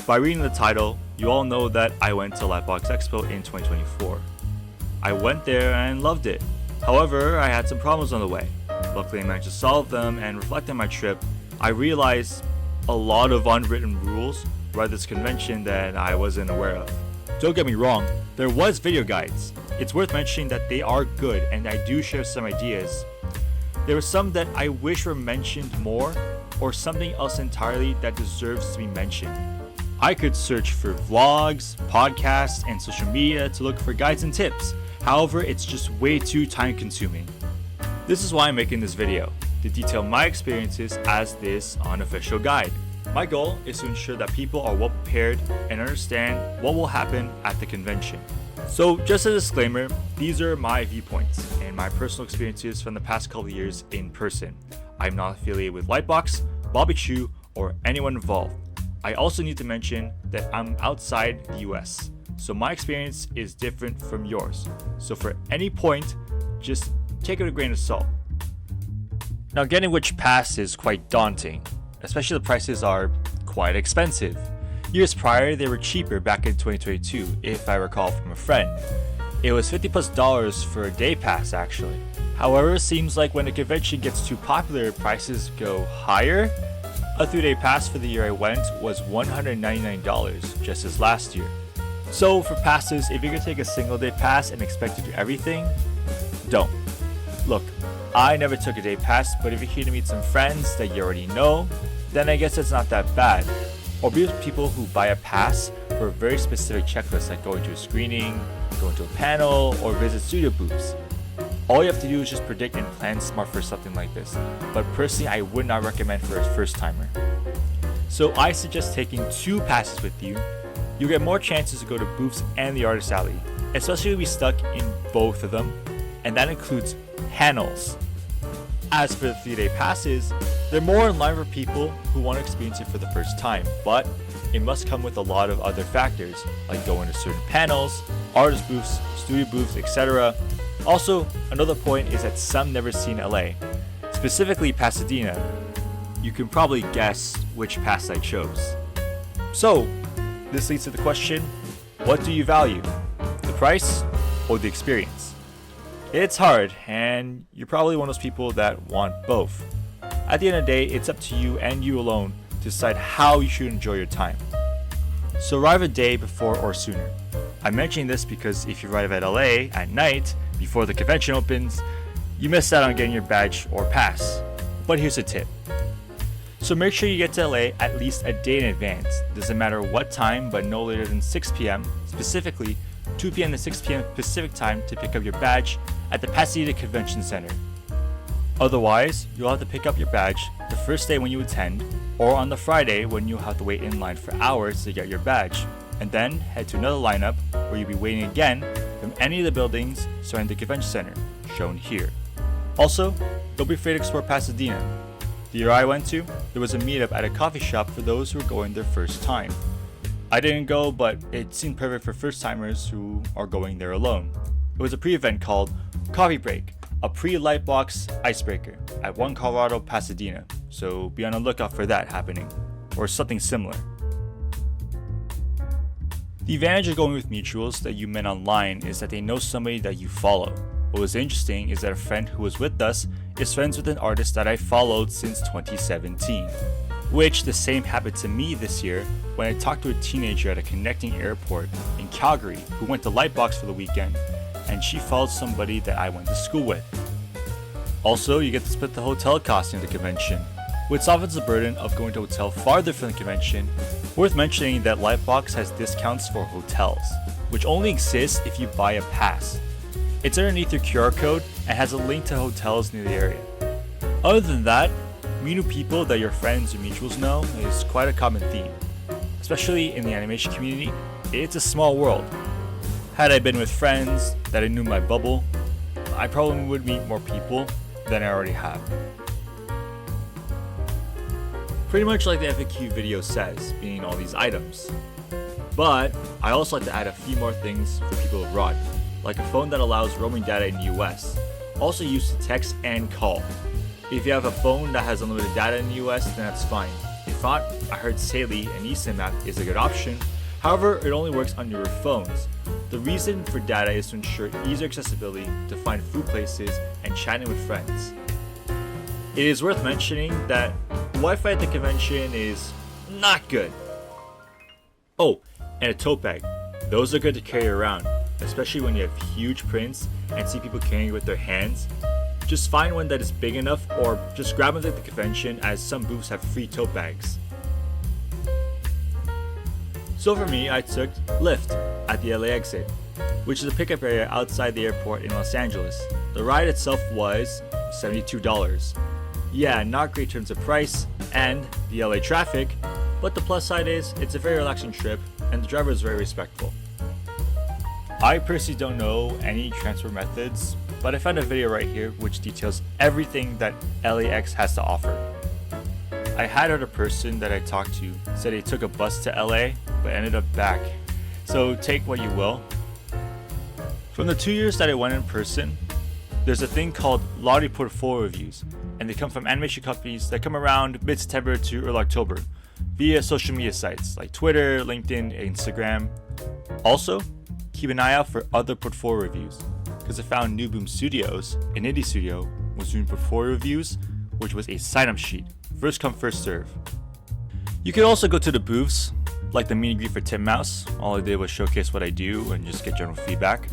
By reading the title, you all know that I went to LIGHTBOX EXPO in 2024. I went there and loved it. However, I had some problems on the way. Luckily, I managed to solve them, and reflecting on my trip, I realized a lot of unwritten rules about this convention that I wasn't aware of. Don't get me wrong, there was video guides. It's worth mentioning that they are good, and I do share some ideas. There were some that I wish were mentioned more, or something else entirely that deserves to be mentioned. I could search for vlogs, podcasts, and social media to look for guides and tips. However, it's just way too time consuming. This is why I'm making this video, to detail my experiences as this unofficial guide. My goal is to ensure that people are well prepared and understand what will happen at the convention. So just a disclaimer, these are my viewpoints and my personal experiences from the past couple of years in person. I'm not affiliated with LIGHTBOX, Bobby Chu, or anyone involved. I also need to mention that I'm outside the US, so my experience is different from yours. So for any point, just take it with a grain of salt. Now, getting which pass is quite daunting, especially the prices are quite expensive. Years prior, they were cheaper back in 2022, if I recall from a friend. It was $50+ for a day pass actually. However, it seems like when the convention gets too popular, prices go higher. A 3-day pass for the year I went was $199, just as last year. So for passes, if you're gonna take a single day pass and expect to do everything, don't. Look, I never took a day pass, but if you're here to meet some friends that you already know, then I guess it's not that bad. Or be with people who buy a pass for a very specific checklist, like going to a screening, going to a panel, or visit studio booths. All you have to do is just predict and plan smart for something like this, but personally I would not recommend for a first timer. So I suggest taking 2 passes with you. You'll get more chances to go to booths and the artist alley, especially if we stuck in both of them, and that includes panels. As for the 3-day passes, they're more in line for people who want to experience it for the first time, but it must come with a lot of other factors, like going to certain panels, artist booths, studio booths, etc. Also, another point is that some never seen LA, specifically Pasadena. You can probably guess which pass I chose. So, this leads to the question, what do you value? The price or the experience? It's hard, and you're probably one of those people that want both. At the end of the day, it's up to you and you alone to decide how you should enjoy your time. So arrive a day before or sooner. I'm mentioning this because if you arrive at LA at night, before the convention opens, you miss out on getting your badge or pass. But here's a tip. So make sure you get to LA at least a day in advance. Doesn't matter what time, but no later than 6 p.m., specifically 2 p.m. to 6 p.m. Pacific time to pick up your badge at the Pasadena Convention Center. Otherwise, you'll have to pick up your badge the first day when you attend, or on the Friday when you'll have to wait in line for hours to get your badge, and then head to another lineup where you'll be waiting again from any of the buildings surrounding the convention center, shown here. Also, don't be afraid to explore Pasadena. The year I went to, there was a meetup at a coffee shop for those who were going their first time. I didn't go, but it seemed perfect for first timers who are going there alone. It was a pre-event called Coffee Break, a pre-LIGHTBOX icebreaker at One Colorado, Pasadena, so be on the lookout for that happening, or something similar. The advantage of going with mutuals that you met online is that they know somebody that you follow. What was interesting is that a friend who was with us is friends with an artist that I followed since 2017, which the same happened to me this year when I talked to a teenager at a connecting airport in Calgary who went to LIGHTBOX for the weekend, and she followed somebody that I went to school with. Also, you get to split the hotel cost in the convention, which softens the burden of going to a hotel farther from the convention. Worth mentioning that LIGHTBOX has discounts for hotels, which only exists if you buy a pass. It's underneath your QR code and has a link to hotels near the area. Other than that, meeting people that your friends or mutuals know is quite a common theme. Especially in the animation community, it's a small world. Had I been with friends that I knew in my bubble, I probably would meet more people than I already have. Pretty much like the FAQ video says, meaning all these items. But I also like to add a few more things for people abroad, like a phone that allows roaming data in the US, also used to text and call. If you have a phone that has unlimited data in the US, then that's fine. If thought, I heard Saley and eSIM map is a good option. However, it only works on newer phones. The reason for data is to ensure easier accessibility to find food places and chatting with friends. It is worth mentioning that Wi-Fi at the convention is not good. Oh, and a tote bag. Those are good to carry around, especially when you have huge prints and see people carrying it with their hands. Just find one that is big enough or just grab one at the convention, as some booths have free tote bags. So for me, I took Lyft at the LA exit, which is a pickup area outside the airport in Los Angeles. The ride itself was $72. Yeah, not great in terms of price and the LA traffic, but the plus side is it's a very relaxing trip and the driver is very respectful. I personally don't know any transfer methods, but I found a video right here which details everything that LAX has to offer. I had heard a person that I talked to said they took a bus to LA but ended up back, so take what you will. From the 2 years that I went in person, there's a thing called Lottery Portfolio Reviews, and they come from animation companies that come around mid-September to early October via social media sites like Twitter, LinkedIn, Instagram. Also, keep an eye out for other portfolio reviews, because I found New Boom Studios, an indie studio, was doing portfolio reviews, which was a sign-up sheet. First come, first serve. You could also go to the booths, like the meet and greet for Titmouse. All I did was showcase what I do and just get general feedback.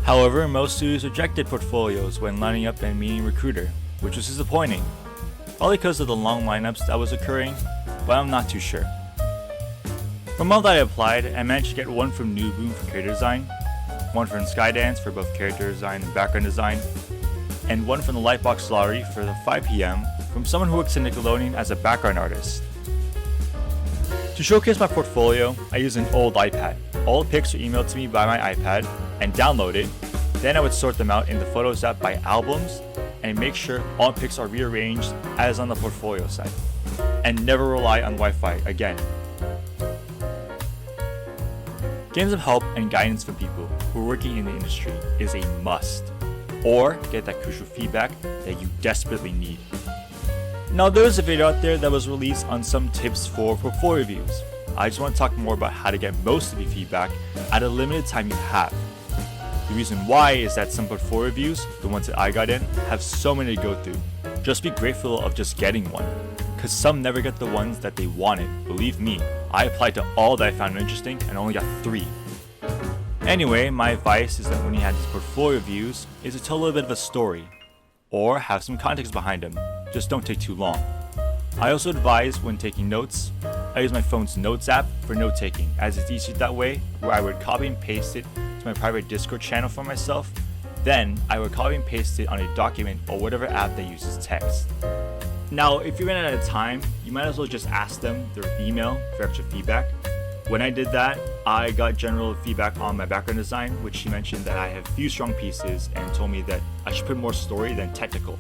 However, most studios rejected portfolios when lining up and meeting a recruiter, which was disappointing. Probably because of the long lineups that was occurring, but I'm not too sure. From all that I applied, I managed to get one from New Boom for character design, one from Skydance for both character design and background design, and one from the Lightbox lottery for the 5 p.m. from someone who works in Nickelodeon as a background artist. To showcase my portfolio, I used an old iPad. All the pics were emailed to me by my iPad and downloaded. Then I would sort them out in the Photos app by albums and make sure all pics are rearranged as on the portfolio site. And never rely on Wi-Fi again. Getting some help and guidance from people who are working in the industry is a must, or get that crucial feedback that you desperately need. Now, there's a video out there that was released on some tips for portfolio reviews. I just want to talk more about how to get most of your feedback at a limited time you have. The reason why is that some portfolio reviews, the ones that I got in, have so many to go through. Just be grateful of just getting one, because some never get the ones that they wanted. Believe me, I applied to all that I found interesting and only got 3. Anyway, my advice is that when you have these portfolio reviews, is to tell a little bit of a story, or have some context behind them. Just don't take too long. I also advise when taking notes, I use my phone's notes app for note taking, as it's easier that way, where I would copy and paste it to my private Discord channel for myself. Then I would copy and paste it on a document or whatever app that uses text. Now, if you run out of time, you might as well just ask them their email for extra feedback. When I did that, I got general feedback on my background design, which she mentioned that I have few strong pieces and told me that I should put more story than technical.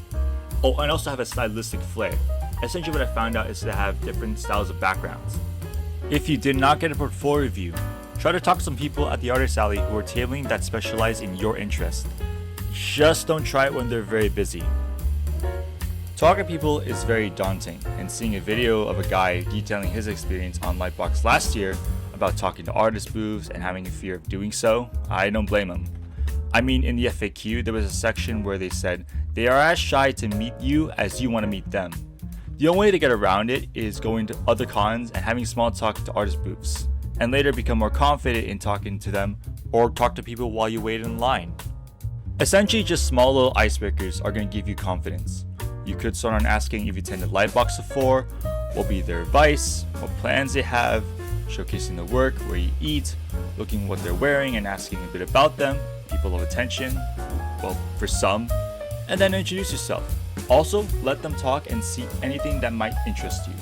Oh, and also have a stylistic flair. Essentially what I found out is to have different styles of backgrounds. If you did not get a portfolio review, try to talk to some people at the artist alley who are tabling that specialize in your interest. Just don't try it when they're very busy. Talking to people is very daunting, and seeing a video of a guy detailing his experience on Lightbox last year about talking to artist booths and having a fear of doing so, I don't blame him. I mean, in the FAQ, there was a section where they said they are as shy to meet you as you want to meet them. The only way to get around it is going to other cons and having small talk to artist booths, and later become more confident in talking to them or talk to people while you wait in line. Essentially, just small little icebreakers are going to give you confidence. You could start on asking if you attended Lightbox before, what will be their advice, what plans they have, showcasing their work, where you eat, looking what they're wearing and asking a bit about them. People love attention, well, for some, and then introduce yourself. Also, let them talk and see anything that might interest you.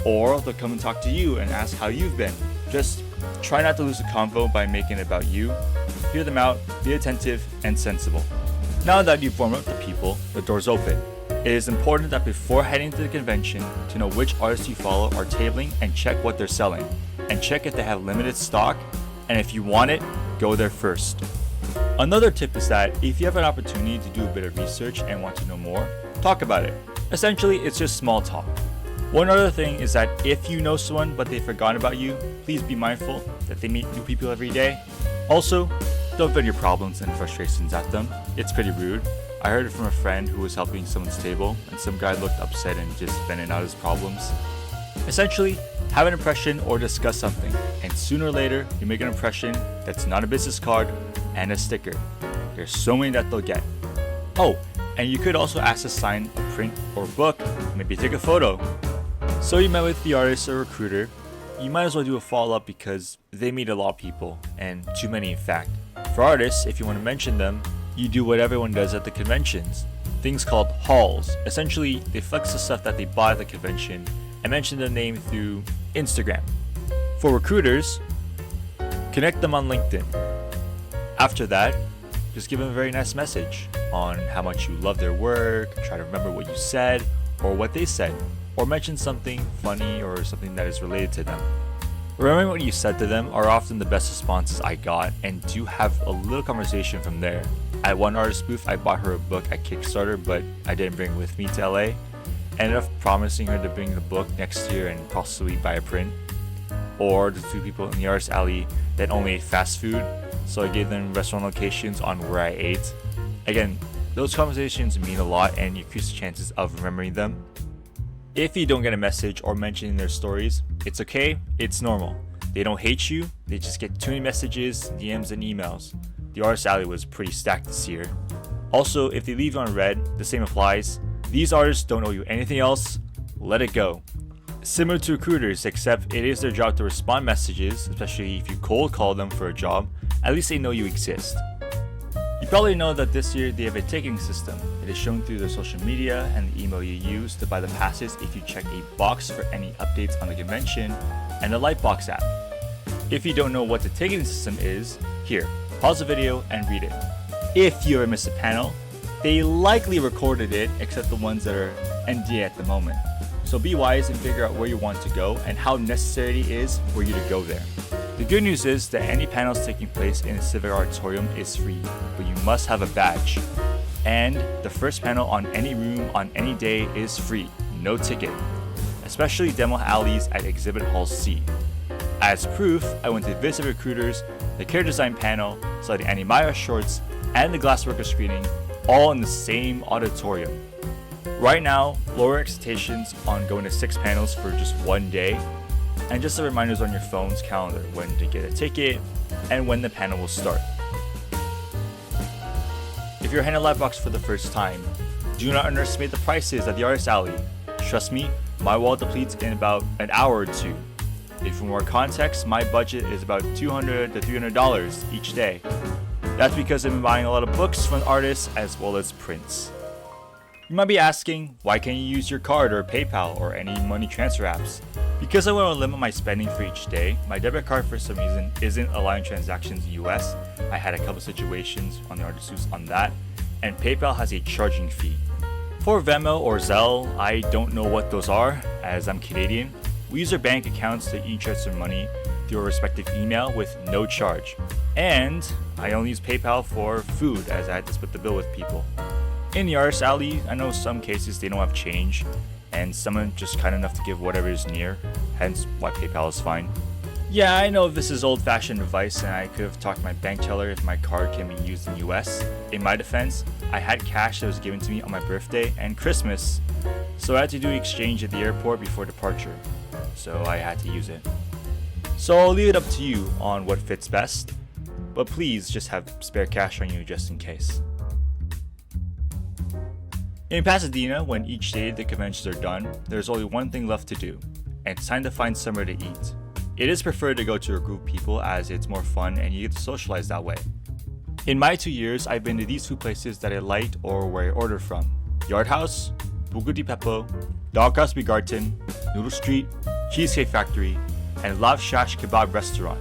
Or they'll come and talk to you and ask how you've been. Just try not to lose the convo by making it about you. Hear them out, be attentive and sensible. Now that you've warmed up the people, the door's open. It is important that before heading to the convention to know which artists you follow are tabling and check what they're selling. And check if they have limited stock, and if you want it, go there first. Another tip is that if you have an opportunity to do a bit of research and want to know more, talk about it. Essentially, it's just small talk. One other thing is that if you know someone but they've forgotten about you, please be mindful that they meet new people every day. Also, don't vent your problems and frustrations at them. It's pretty rude. I heard it from a friend who was helping someone's table, and some guy looked upset and just vented out his problems. Essentially, have an impression or discuss something, and sooner or later, you make an impression that's not a business card and a sticker. There's so many that they'll get. Oh, and you could also ask to sign a print or book, maybe take a photo. So you met with the artist or recruiter, you might as well do a follow-up because they meet a lot of people, and too many in fact. For artists, if you want to mention them, you do what everyone does at the conventions. Things called hauls. Essentially, they flex the stuff that they bought at the convention and mention their name through Instagram. For recruiters, connect them on LinkedIn. After that, just give them a very nice message on how much you love their work, try to remember what you said or what they said, or mention something funny or something that is related to them. Remembering what you said to them are often the best responses I got, and do have a little conversation from there. At one artist booth, I bought her a book at Kickstarter, but I didn't bring it with me to LA. Ended up promising her to bring the book next year and possibly buy a print. Or the two people in the artist alley that only ate fast food, so I gave them restaurant locations on where I ate. Again, those conversations mean a lot and increase the chances of remembering them. If you don't get a message or mention in their stories, it's okay, it's normal. They don't hate you, they just get too many messages, DMs, and emails. The artist alley was pretty stacked this year. Also, if they leave you on red, the same applies. These artists don't owe you anything else, let it go. Similar to recruiters, except it is their job to respond messages, especially if you cold call them for a job, at least they know you exist. You probably know that this year they have a ticketing system. It is shown through their social media and the email you use to buy the passes if you check a box for any updates on the convention and the LIGHTBOX app. If you don't know what the ticketing system is, here, pause the video and read it. If you ever miss a panel, they likely recorded it except the ones that are NDA at the moment. So be wise and figure out where you want to go and how necessary it is for you to go there. The good news is that any panels taking place in a civic auditorium is free, but you must have a badge. And the first panel on any room on any day is free, no ticket, especially demo alleys at Exhibit Hall C. As proof, I went to visit recruiters, the character design panel, saw the Animaya shorts, and the Glassworker screening, all in the same auditorium. Right now, lower expectations on going to 6 panels for just one day, and just the reminders on your phone's calendar when to get a ticket and when the panel will start. If you're handing LIGHTBOX for the first time, do not underestimate the prices at the artist alley. Trust me, my wallet depletes in about an hour or two. If for more context, my budget is about $200 to $300 each day. That's because I've been buying a lot of books from artists as well as prints. You might be asking, why can't you use your card or PayPal or any money transfer apps? Because I want to limit my spending for each day, my debit card for some reason isn't allowing transactions in the US. I had a couple situations on the artist booths on that, and PayPal has a charging fee. For Venmo or Zelle, I don't know what those are, as I'm Canadian. We use our bank accounts to e-transfer money through our respective email with no charge. And I only use PayPal for food, as I had to split the bill with people. In the artist alley, I know some cases they don't have change, and someone just kind enough to give whatever is near, hence why PayPal is fine. Yeah, I know this is old-fashioned advice, and I could have talked to my bank teller if my card can be used in US. In my defense, I had cash that was given to me on my birthday and Christmas, so I had to do exchange at the airport before departure, so I had to use it. So I'll leave it up to you on what fits best, but please just have spare cash on you just in case. In Pasadena, when each day the conventions are done, there's only one thing left to do, and it's time to find somewhere to eat. It is preferred to go to a group of people as it's more fun and you get to socialize that way. In my 2 years, I've been to these food places that I liked or where I ordered from: Yard House, Buco di Beppo, Doghouse Begarten, Noodle Street, Cheesecake Factory, and Lav Shash Kebab Restaurant.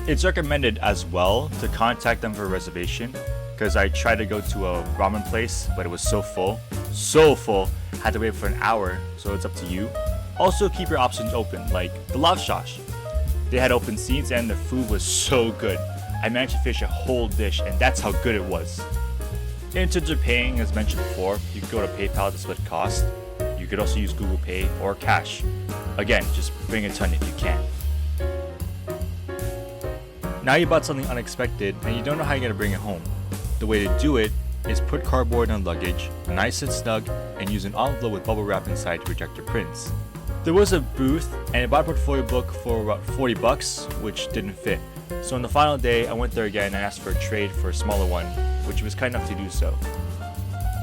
It's recommended as well to contact them for a reservation, because I tried to go to a ramen place, but it was so full, had to wait for an hour, so it's up to you. Also, keep your options open, like the Lav Shash. They had open seats and the food was so good. I managed to finish a whole dish, and that's how good it was. In terms of paying, as mentioned before, you can go to PayPal to split cost. You You could also use Google Pay or cash. Again, just bring a ton if you can. Now you bought something unexpected and you don't know how you're going to bring it home. The way to do it is put cardboard on luggage, nice and snug, and use an envelope with bubble wrap inside to protect your prints. There was a booth and I bought a portfolio book for about $40, which didn't fit. So on the final day, I went there again and asked for a trade for a smaller one, which was kind enough to do so.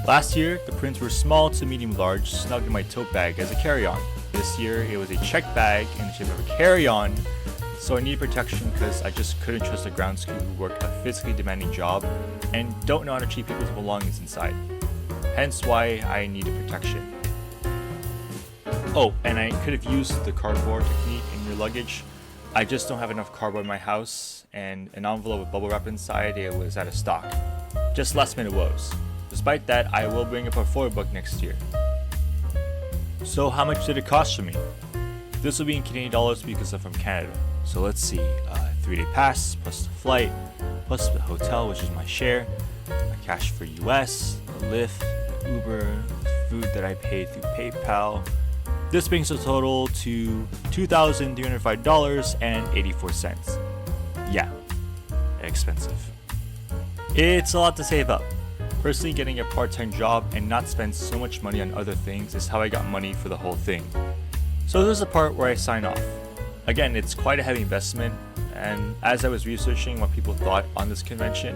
Last year, the prints were small to medium large, snug in my tote bag as a carry-on. This year, it was a check bag in the shape of a carry-on, so I needed protection because I just couldn't trust a grounds crew who work a physically demanding job and don't know how to treat people's belongings inside. Hence why I needed protection. Oh, and I could have used the cardboard technique in your luggage. I just don't have enough cardboard in my house, and an envelope with bubble wrap inside, it was out of stock. Just last minute woes. Despite that, I will bring a portfolio book next year. So how much did it cost for me? This will be in Canadian dollars because I'm from Canada. So let's see, 3-day pass, plus the flight, plus the hotel, which is my share, my cash for US, the Lyft, the Uber, the food that I paid through PayPal. This brings the total to $2,305.84. Yeah, expensive. It's a lot to save up. Personally, getting a part-time job and not spend so much money on other things is how I got money for the whole thing. So there's the part where I sign off. Again, it's quite a heavy investment, and as I was researching what people thought on this convention,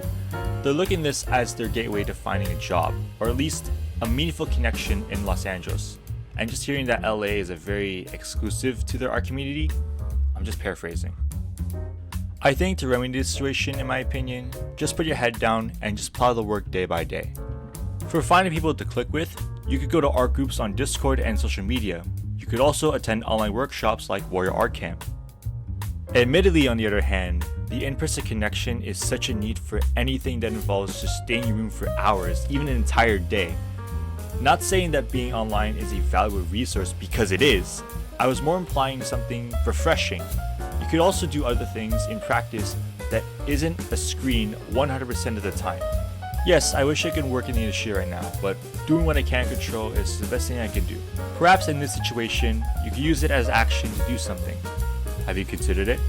they're looking at this as their gateway to finding a job, or at least a meaningful connection in Los Angeles. And just hearing that LA is a very exclusive to their art community, I'm just paraphrasing. I think to remedy this situation, in my opinion, just put your head down and just plow the work day by day. For finding people to click with, you could go to art groups on Discord and social media. You could also attend online workshops like Warrior Art Camp. Admittedly, on the other hand, the in-person connection is such a need for anything that involves just staying in your room for hours, even an entire day. Not saying that being online is a valuable resource, because it is. I was more implying something refreshing. You could also do other things in practice that isn't a screen 100% of the time. Yes, I wish I could work in the industry right now, but doing what I can control is the best thing I can do. Perhaps in this situation, you could use it as action to do something. Have you considered it?